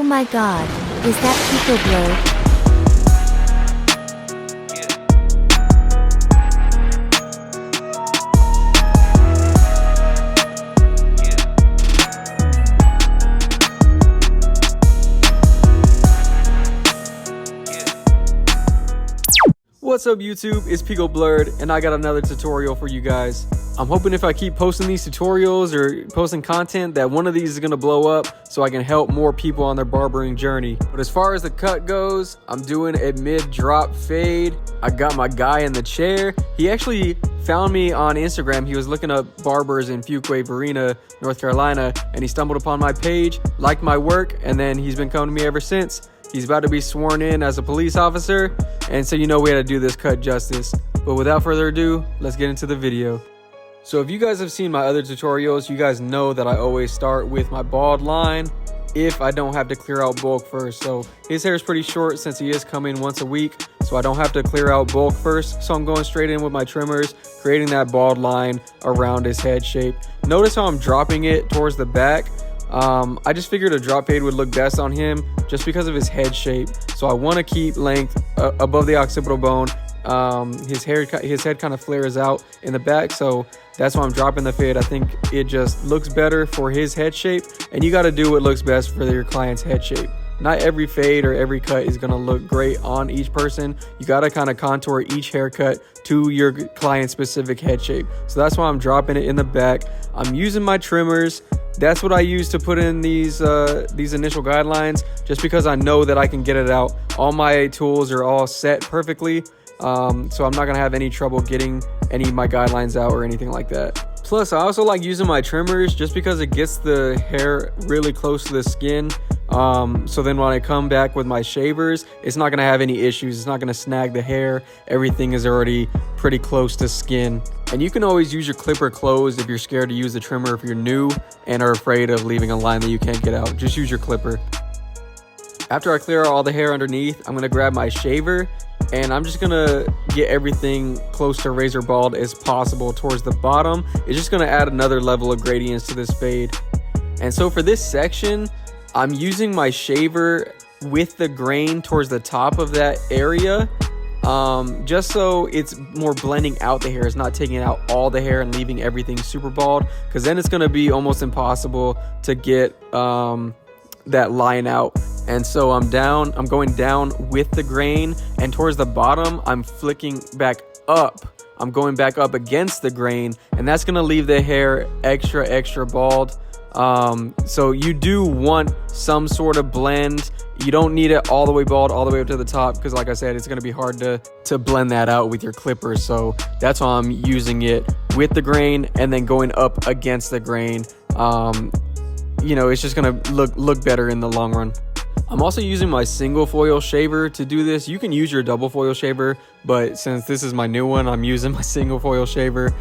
my god, is that Pico.Blurred? What's up YouTube, it's Pico.Blurred and I got another tutorial for you guys. I'm hoping if I keep posting these tutorials or posting content that one of these is going to blow up so I can help more people on their barbering journey. But as far as the cut goes, I'm doing a mid-drop fade. I got my guy in the chair. He actually found me on Instagram. He was looking up barbers in Pico.Blurred, North Carolina, and he stumbled upon my page, liked my work, and then he's been coming to me ever since. He's about to be sworn in as a police officer, and so you know we had to do this cut justice. But without further ado, let's get into the video. So if you guys have seen my other tutorials, you guys know that I always start with my bald line if I don't have to clear out bulk first. So his hair is pretty short since he is coming once a week, so I don't have to clear out bulk first. So I'm going straight in with my trimmers, creating that bald line around his head shape. Notice how I'm dropping it towards the back. I just figured a drop fade would look best on him just because of his head shape. So I want to keep length above the occipital bone. His head kind of flares out in the back, so that's why I'm dropping the fade. I think it just looks better for his head shape, and you got to do what looks best for your client's head shape. Not every fade or every cut is going to look great on each person. You got to kind of contour each haircut to your client's specific head shape. So that's why I'm dropping it in the back. I'm using my trimmers. That's what I use to put in these initial guidelines, just because I know that I can get it out. All my tools are all set perfectly, so I'm not gonna have any trouble getting any of my guidelines out or anything like that. Plus, I also like using my trimmers just because it gets the hair really close to the skin. So then when I come back with my shavers, it's not gonna have any issues. It's not gonna snag the hair. Everything is already pretty close to skin. And you can always use your clipper closed if you're scared to use the trimmer if you're new and are afraid of leaving a line that you can't get out. Just use your clipper. After I clear all the hair underneath, I'm gonna grab my shaver and I'm just gonna get everything close to razor bald as possible towards the bottom. It's just gonna add another level of gradients to this fade. And so for this section, I'm using my shaver with the grain towards the top of that area, just so it's more blending out the hair. It's not taking out all the hair and leaving everything super bald, because then it's going to be almost impossible to get that line out. And so I'm going down with the grain, and towards the bottom I'm flicking back up. I'm going back up against the grain, and that's going to leave the hair extra bald. So you do want some sort of blend. You don't need it all the way bald all the way up to the top, because like I said, it's going to be hard to blend that out with your clippers. So that's why I'm using it with the grain and then going up against the grain. You know, it's just going to look better in the long run. I'm also using my single foil shaver to do this. You can use your double foil shaver, but since this is my new one, I'm using my single foil shaver.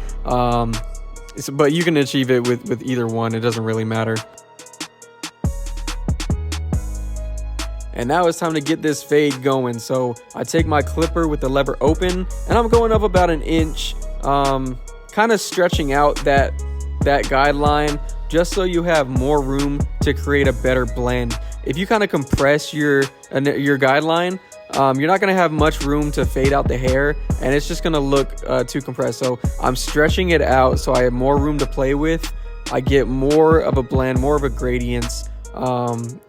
But you can achieve it with either one. It doesn't really matter. And now it's time to get this fade going. So I take my clipper with the lever open, and I'm going up about an inch, kind of stretching out that guideline, just so you have more room to create a better blend. If you kind of compress your guideline, you're not going to have much room to fade out the hair, and it's just going to look too compressed. So I'm stretching it out so I have more room to play with. I get more of a blend, more of a gradients, and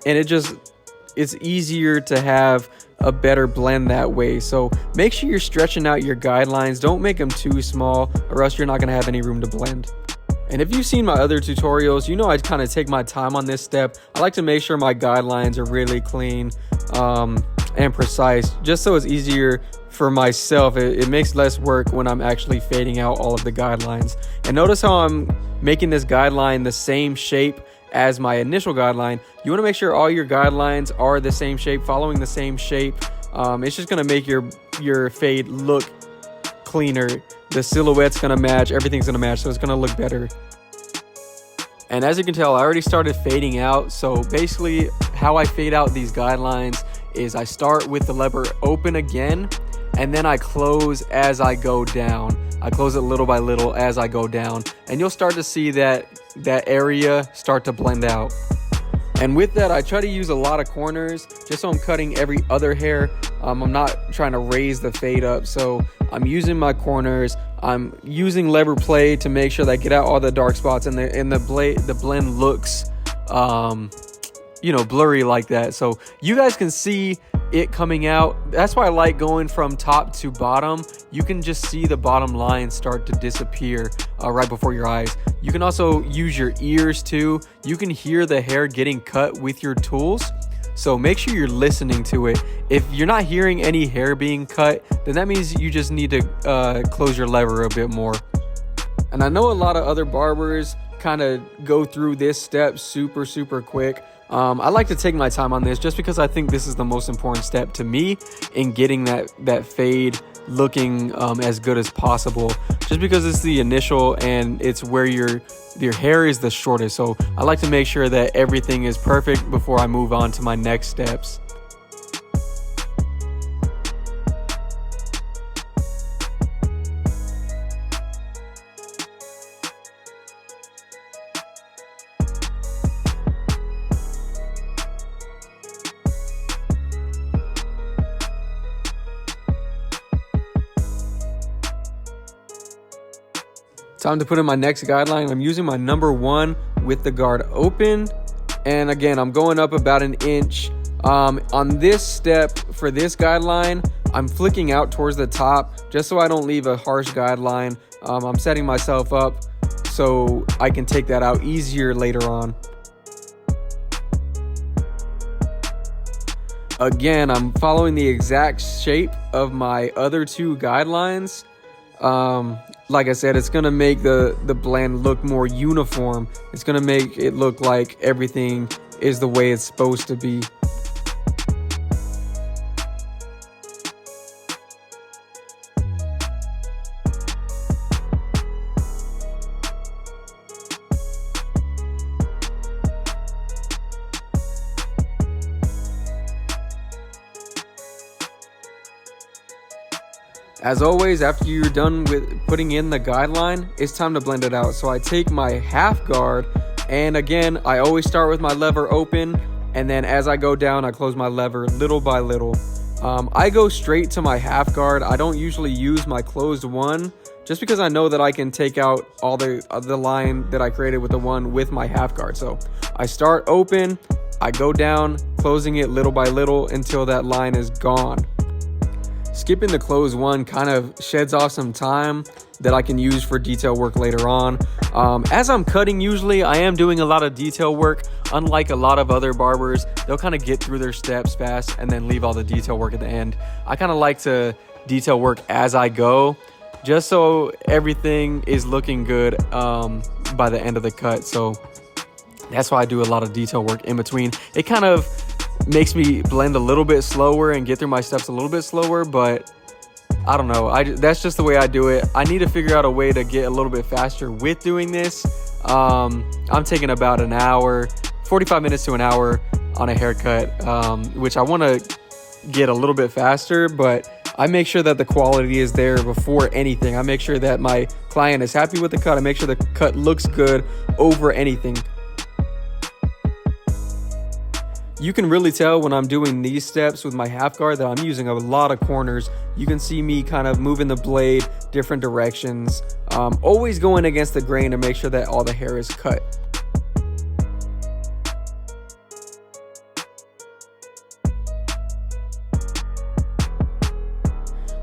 it's easier to have a better blend that way. So make sure you're stretching out your guidelines. Don't make them too small, or else you're not going to have any room to blend. And if you've seen my other tutorials, you know I kind of take my time on this step. I like to make sure my guidelines are really clean and precise, just so it's easier for myself. It makes less work when I'm actually fading out all of the guidelines. And notice how I'm making this guideline the same shape as my initial guideline. You want to make sure all your guidelines are the same shape, following the same shape. It's just going to make your fade look cleaner. The silhouette's going to match, everything's going to match, so it's going to look better. And as you can tell, I already started fading out. So basically how I fade out these guidelines is I start with the lever open again, and then I close as I go down. I close it little by little as I go down, and you'll start to see that area start to blend out. And with that, I try to use a lot of corners just so I'm cutting every other hair. I'm not trying to raise the fade up, so I'm using my corners. I'm using lever play to make sure that I get out all the dark spots, and the blend looks blurry like that, so you guys can see it coming out. That's why I like going from top to bottom. You can just see the bottom line start to disappear right before your eyes. You can also use your ears too. You can hear the hair getting cut with your tools, so make sure you're listening to it. If you're not hearing any hair being cut, then that means you just need to close your lever a bit more. And I know a lot of other barbers kind of go through this step super quick. I like to take my time on this just because I think this is the most important step to me in getting that fade looking as good as possible, just because it's the initial and it's where your hair is the shortest. So I like to make sure that everything is perfect before I move on to my next steps. Time to put in my next guideline. I'm using my number 1 with the guard open. And again, I'm going up about an inch. On this step for this guideline, I'm flicking out towards the top just so I don't leave a harsh guideline. I'm setting myself up so I can take that out easier later on. Again, I'm following the exact shape of my other 2 guidelines. Like I said, it's gonna make the blend look more uniform. It's gonna make it look like everything is the way it's supposed to be. As always, after you're done with putting in the guideline, it's time to blend it out. So I take my half guard, and again, I always start with my lever open, and then as I go down, I close my lever little by little. I go straight to my half guard. I don't usually use my closed one, just because I know that I can take out all the line that I created with the one with my half guard. So I start open, I go down, closing it little by little until that line is gone. Skipping the closed one kind of sheds off some time that I can use for detail work later on. As I'm cutting, usually I am doing a lot of detail work. Unlike a lot of other barbers, they'll kind of get through their steps fast and then leave all the detail work at the end. I kind of like to detail work as I go, just so everything is looking good by the end of the cut. So that's why I do a lot of detail work in between. It kind of makes me blend a little bit slower and get through my steps a little bit slower, but I don't know. That's just the way I do it. I need to figure out a way to get a little bit faster with doing this. I'm taking about an hour, 45 minutes to an hour on a haircut, which I want to get a little bit faster, but I make sure that the quality is there before anything. I make sure that my client is happy with the cut. I make sure the cut looks good over anything. You can really tell when I'm doing these steps with my half guard that I'm using a lot of corners. You can see me kind of moving the blade different directions, always going against the grain to make sure that all the hair is cut.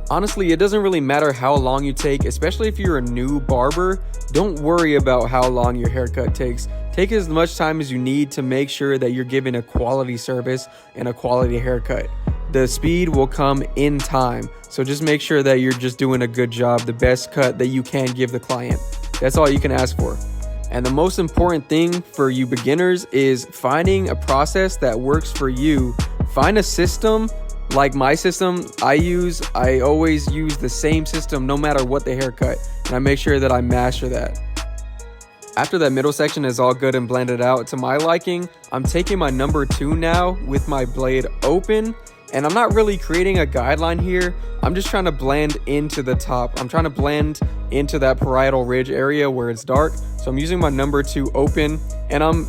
Honestly, it doesn't really matter how long you take, especially if you're a new barber. Don't worry about how long your haircut takes. Take as much time as you need to make sure that you're giving a quality service and a quality haircut. The speed will come in time. So just make sure that you're just doing a good job, the best cut that you can give the client. That's all you can ask for. And the most important thing for you beginners is finding a process that works for you. Find a system. Like my system I always use the same system no matter what the haircut, and I make sure that I master that. After that middle section is all good and blended out to my liking, I'm taking my number 2 now with my blade open, and I'm not really creating a guideline here. I'm just trying to blend into the top. I'm trying to blend into that parietal ridge area where it's dark. So I'm using my number 2 open, and I'm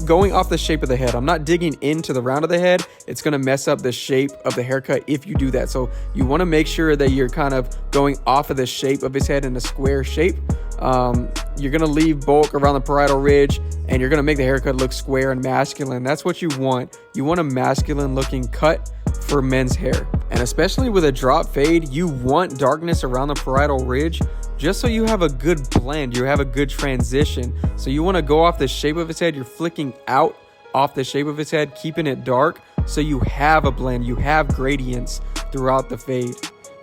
going off the shape of the head. I'm not digging into the round of the head. It's going to mess up the shape of the haircut if you do that. So you want to make sure that you're kind of going off of the shape of his head in a square shape. You're going to leave bulk around the parietal ridge, and you're going to make the haircut look square and masculine. That's what you want. You want a masculine looking cut for men's hair. And especially with a drop fade, you want darkness around the parietal ridge just so you have a good blend, you have a good transition. So you want to go off the shape of his head, you're flicking out off the shape of his head, keeping it dark so you have a blend, you have gradients throughout the fade.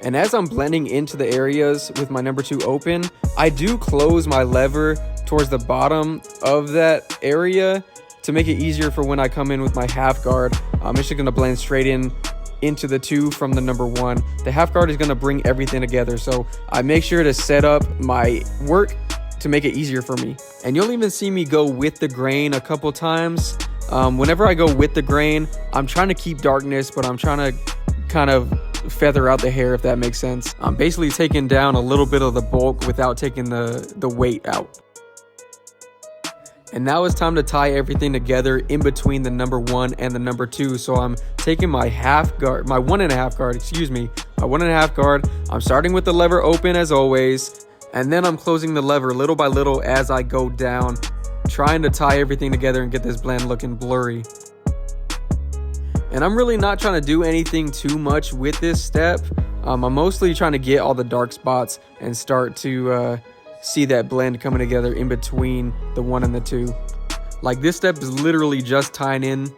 And as I'm blending into the areas with my number 2 open, I do close my lever towards the bottom of that area to make it easier for when I come in with my half guard. It's just going to blend straight into the 2 from the number 1. The half guard is going to bring everything together, so I make sure to set up my work to make it easier for me. And you'll even see me go with the grain a couple times. Whenever I go with the grain, I'm trying to keep darkness, but I'm trying to kind of feather out the hair, if that makes sense. I'm basically taking down a little bit of the bulk without taking the weight out. And now it's time to tie everything together in between the number 1 and the number 2. So I'm taking my half guard, my 1.5 guard, my 1.5 guard. I'm starting with the lever open as always, and then I'm closing the lever little by little as I go down, trying to tie everything together and get this blend looking blurry. And I'm really not trying to do anything too much with this step. I'm mostly trying to get all the dark spots and start to see that blend coming together in between the 1 and the 2. Like, this step is literally just tying in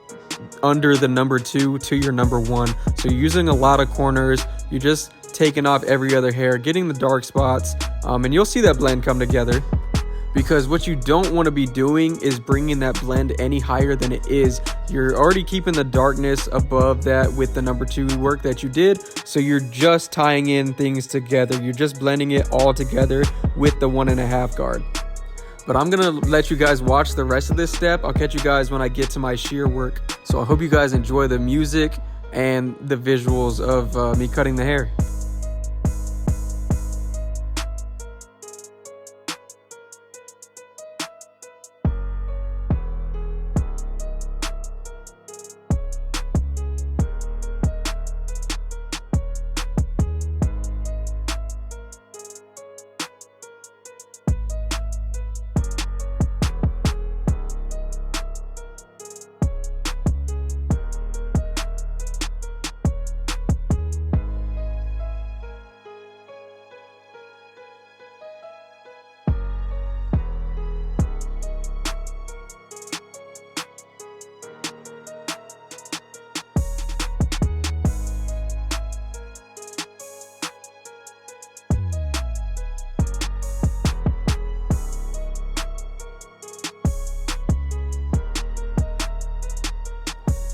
under the number 2 to your number 1. So you're using a lot of corners. You're just taking off every other hair, getting the dark spots, and you'll see that blend come together. Because what you don't want to be doing is bringing that blend any higher than it is. You're already keeping the darkness above that with the number 2 work that you did. So you're just tying in things together. You're just blending it all together with the 1.5 guard. But I'm going to let you guys watch the rest of this step. I'll catch you guys when I get to my shear work. So I hope you guys enjoy the music and the visuals of me cutting the hair.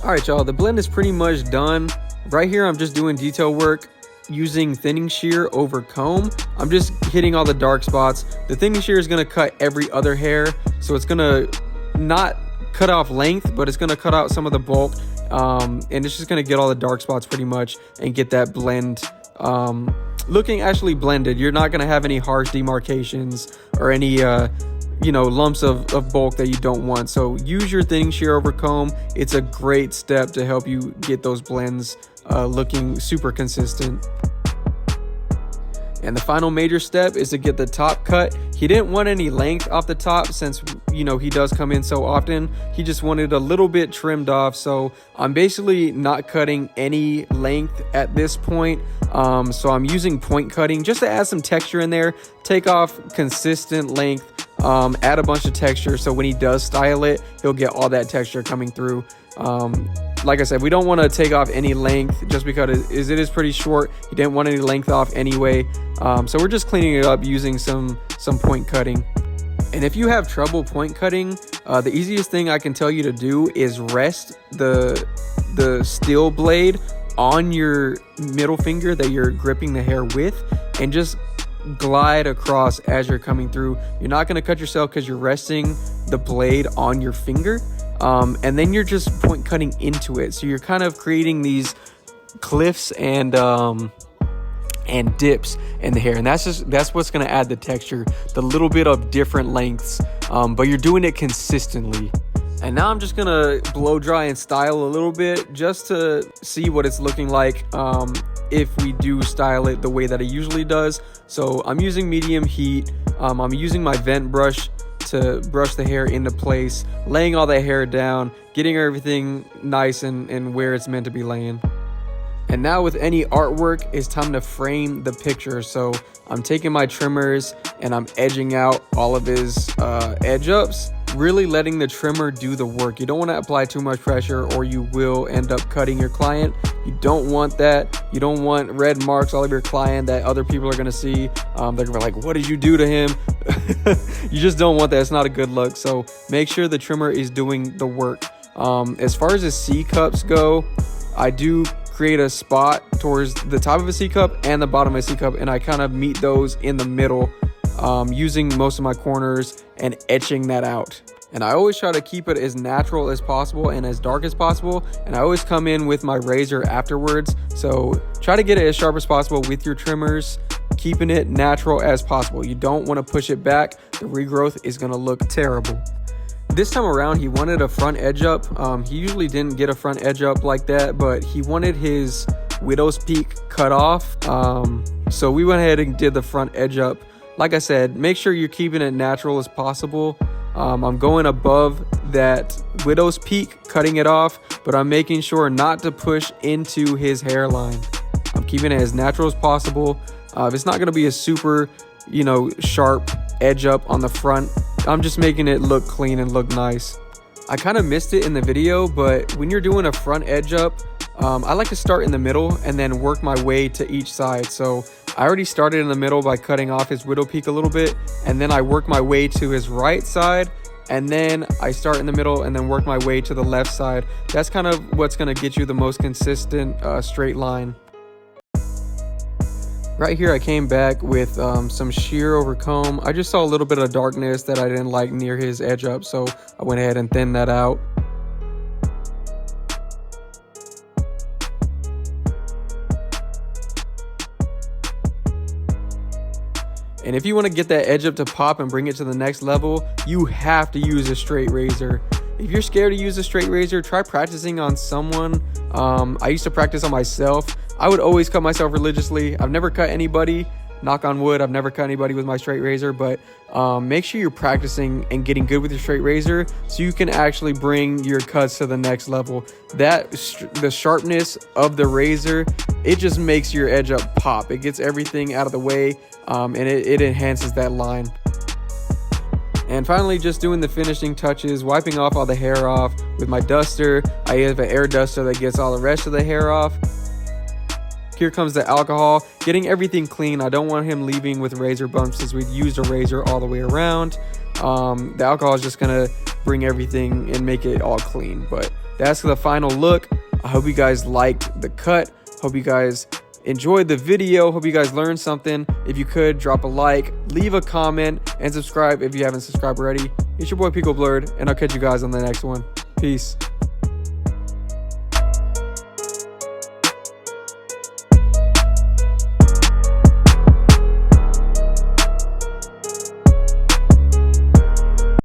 All right, y'all, the blend is pretty much done. Right here, I'm just doing detail work using thinning shear over comb. I'm just hitting all the dark spots. The thinning shear is gonna cut every other hair, so it's gonna not cut off length, but it's gonna cut out some of the bulk, and it's just gonna get all the dark spots pretty much and get that blend looking actually blended. You're not gonna have any harsh demarcations or any lumps of bulk that you don't want. So use your thinning shear over comb. It's a great step to help you get those blends looking super consistent. And the final major step is to get the top cut. He didn't want any length off the top since, he does come in so often. He just wanted a little bit trimmed off. So I'm basically not cutting any length at this point. So I'm using point cutting just to add some texture in there, take off consistent length, add a bunch of texture. So when he does style it, he'll get all that texture coming through. Like I said, we don't want to take off any length just because it is pretty short. He didn't want any length off anyway. So we're just cleaning it up using some point cutting. And if you have trouble point cutting, the easiest thing I can tell you to do is rest the steel blade on your middle finger that you're gripping the hair with, and just glide across as you're coming through. You're not going to cut yourself because you're resting the blade on your finger. And then you're just point cutting into it. So you're kind of creating these cliffs and dips in the hair. And that's what's going to add the texture, the little bit of different lengths. But you're doing it consistently. And now I'm just gonna blow dry and style a little bit just to see what it's looking like if we do style it the way that it usually does. So I'm using medium heat. I'm using my vent brush to brush the hair into place, laying all the hair down, getting everything nice and where it's meant to be laying. And now with any artwork, it's time to frame the picture. So I'm taking my trimmers and I'm edging out all of his edge ups, really letting the trimmer do the work. You don't want to apply too much pressure or you will end up cutting your client. You don't want that. You don't want red marks all over your client that other people are going to see. They're going to be like, what did you do to him? You just don't want that. It's not a good look. So make sure the trimmer is doing the work. As far as the C cups go, I do create a spot towards the top of a C cup and the bottom of a C cup, and I kind of meet those in the middle, using most of my corners and etching that out. And I always try to keep it as natural as possible and as dark as possible, and I always come in with my razor afterwards. So try to get it as sharp as possible with your trimmers, keeping it natural as possible. You don't want to push it back. The regrowth is going to look terrible. This time around, he wanted a front edge up. He usually didn't get a front edge up like that, but he wanted his widow's peak cut off. So we went ahead and did the front edge up. Like I said, make sure you're keeping it natural as possible. I'm going above that widow's peak, cutting it off, but I'm making sure not to push into his hairline. I'm keeping it as natural as possible. It's not going to be a super, sharp edge up on the front. I'm just making it look clean and look nice. I kind of missed it in the video, but when you're doing a front edge up, I like to start in the middle and then work my way to each side. So I already started in the middle by cutting off his widow peak a little bit, and then I work my way to his right side, and then I start in the middle and then work my way to the left side. That's kind of what's going to get you the most consistent straight line. Right here I came back with some shear over comb. I just saw a little bit of darkness that I didn't like near his edge up, so I went ahead and thinned that out. And if you want to get that edge up to pop and bring it to the next level, you have to use a straight razor. If you're scared to use a straight razor, try practicing on someone. I used to practice on myself. I would always cut myself religiously. I've never cut anybody, knock on wood, I've never cut anybody with my straight razor, but make sure you're practicing and getting good with your straight razor so you can actually bring your cuts to the next level. The sharpness of the razor, it just makes your edge up pop. It gets everything out of the way, and it enhances that line. And finally, just doing the finishing touches, wiping off all the hair off with my duster. I have an air duster that gets all the rest of the hair off. Here comes the alcohol, getting everything clean. I don't want him leaving with razor bumps since we've used a razor all the way around. The alcohol is just gonna bring everything and make it all clean. But that's the final look. I hope you guys liked the cut. Hope you guys enjoyed the video. Hope you guys learned something. If you could, drop a like, leave a comment, and subscribe if you haven't subscribed already. It's your boy Pico.Blurred, and I'll catch you guys on the next one. Peace.